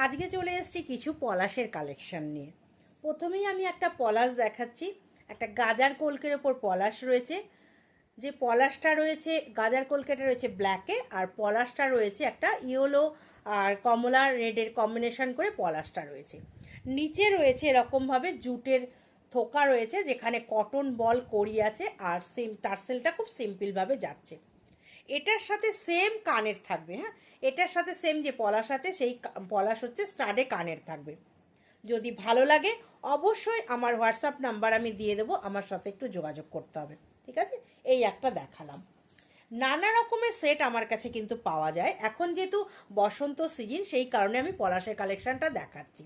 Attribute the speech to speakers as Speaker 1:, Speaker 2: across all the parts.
Speaker 1: আজকে চলে এসেছি কিছু পলাশের কালেকশন নিয়ে। প্রথমেই আমি একটা পলাশ দেখাচ্ছি। একটা গাজার কলকের ওপর পলাশ রয়েছে। যে পলাশটা রয়েছে গাজার কলকেটা রয়েছে ব্ল্যাকে, আর পলাশটা রয়েছে একটা ইয়েলো আর কমলা রেডের কম্বিনেশন করে পলাশটা রয়েছে। নিচে রয়েছে এরকমভাবে জুটের থোকা রয়েছে, যেখানে কটন বল করি আছে, আর টার্সেলটা খুব সিম্পলভাবে যাচ্ছে। এটার সাথে সেম কানের থাকবে। হ্যাঁ, এটার সাথে সেম যে পলাশ আছে সেই পলাশ হচ্ছে স্টাডে কানের থাকবে। যদি ভালো লাগে অবশ্যই আমার হোয়াটসঅ্যাপ নাম্বার আমি দিয়ে দেবো, আমার সাথে একটু যোগাযোগ করতে হবে। ঠিক আছে, এই একটা দেখালাম। নানা রকমের সেট আমার কাছে কিন্তু পাওয়া যায়। এখন যেহেতু বসন্ত সিজন, সেই কারণে আমি পলাশের কালেকশনটা দেখাচ্ছি।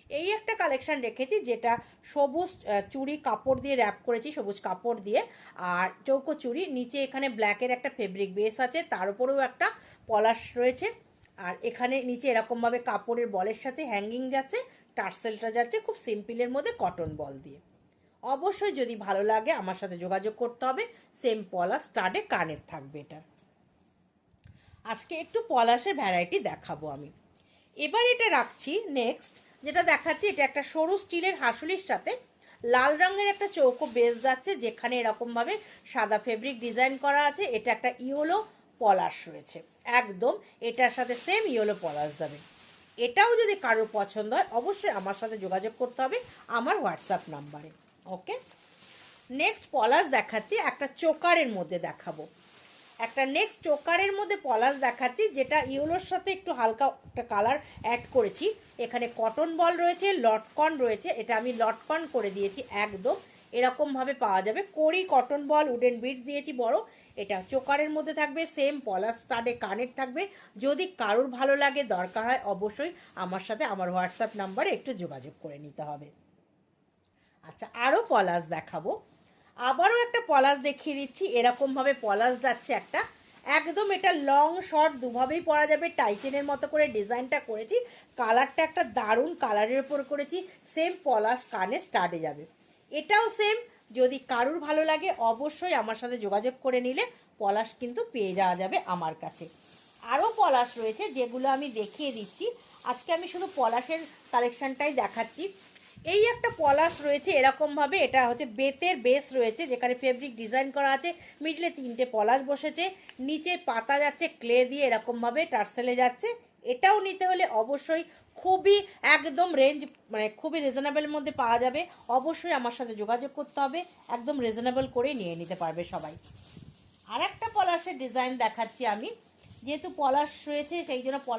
Speaker 1: এই একটা কালেকশন রেখেছি, যেটা সবুজ চুড়ি কাপড় দিয়ে র্যাপ করেছি, সবুজ কাপড় দিয়ে, আর চৌকো চুড়ি। নিচে এখানে ব্ল্যাকের একটা ফেব্রিক বেস আছে, তার উপরেও একটা পলাশ রয়েছে। আর এখানে নিচে এরকমভাবে কাপড়ের বলের সাথে হ্যাঙ্গিং যাচ্ছে, টার্সেলটা যাচ্ছে খুব সিম্পলের মধ্যে কটন বল দিয়ে। অবশ্যই যদি ভালো লাগে আমার সাথে যোগাযোগ করতে হবে। সেম পলাশ স্টাডে কানের থাকবে এটা। আজকে একটু পলাশের ভ্যারাইটি দেখাবো আমি। এবার এটা রাখছি নেক্সট। যেটা দেখাচ্ছি এটা একটা সরু স্টিলের হাসুলির সাথে লাল রঙের একটা চৌকো বেস যাচ্ছে, যেখানে এরকমভাবে সাদা ফেব্রিক ডিজাইন করা আছে। এটা একটা ইয়েলো পলাশ রয়েছে একদম, এটার সাথে সেম ইয়েলো পলাশ যাবে। এটাও যদি কারোর পছন্দ হয় অবশ্যই আমার সাথে যোগাযোগ করতে হবে আমার হোয়াটসঅ্যাপ নাম্বারে। ওকে, নেক্সট পলাশ দেখাচ্ছি, একটা চোকারের মধ্যে দেখাবো। একটা নেক্সট চোকারের মধ্যে পলাশ দেখাচ্ছি, যেটা ইয়েলোর সাথে একটু হালকা একটা কালার অ্যাড করেছি। এখানে কটন বল রয়েছে, লটকন রয়েছে। এটা আমি লটকন করে দিয়েছি একদম। এরকমভাবে পাওয়া যাবে কড়ি কটন বল, উডেন বিটস দিয়েছি বড়। এটা চোকারের মধ্যে থাকবে, সেম পলাশ স্টাডে কানের থাকবে। যদি কারোর ভালো লাগে দরকার হয় অবশ্যই আমার সাথে আমার হোয়াটসঅ্যাপ নাম্বারে একটু যোগাযোগ করে নিতে হবে। আচ্ছা, আরও পলাশ দেখাবো। আবারও একটা পলাশ দেখিয়ে দিচ্ছি। এরকমভাবে পলাশ যাচ্ছে একটা একদম। এটা লং শর্ট দুভাবেই পরা যাবে। টাইটেনের মতো করে ডিজাইনটা করেছি। কালারটা একটা দারুণ কালারের উপর করেছি। সেম পলাশ কানে স্টার্টে যাবে। এটাও সেম। যদি কারুর ভালো লাগে অবশ্যই আমার সাথে যোগাযোগ করে নিলে পলাশ কিন্তু পেয়ে যাওয়া যাবে আমার কাছে। আরও পলাশ রয়েছে যেগুলো আমি দেখিয়ে দিচ্ছি। আজকে আমি শুধু পলাশের কালেকশনটাই দেখাচ্ছি। এই একটা পলাশ রয়েছে এরকমভাবে। এটা হচ্ছে বেতের বেস রয়েছে, যেখানে ফেব্রিক ডিজাইন করা আছে। মিডলে তিনটে পলাশ বসেছে, নিচে পাতা যাচ্ছে ক্লে দিয়ে, এরকমভাবে টার্সেলে যাচ্ছে। এটাও নিতে হলে অবশ্যই খুবই একদম রেঞ্জ, মানে খুবই রিজনেবলের মধ্যে পাওয়া যাবে। অবশ্যই আমার সাথে যোগাযোগ করতে হবে, একদম রিজনেবল করে নিয়ে নিতে পারবে সবাই। আর একটা পলাশের ডিজাইন দেখাচ্ছি আমি। যেহেতু পলাশ রয়েছে সেই জন্য পলাশ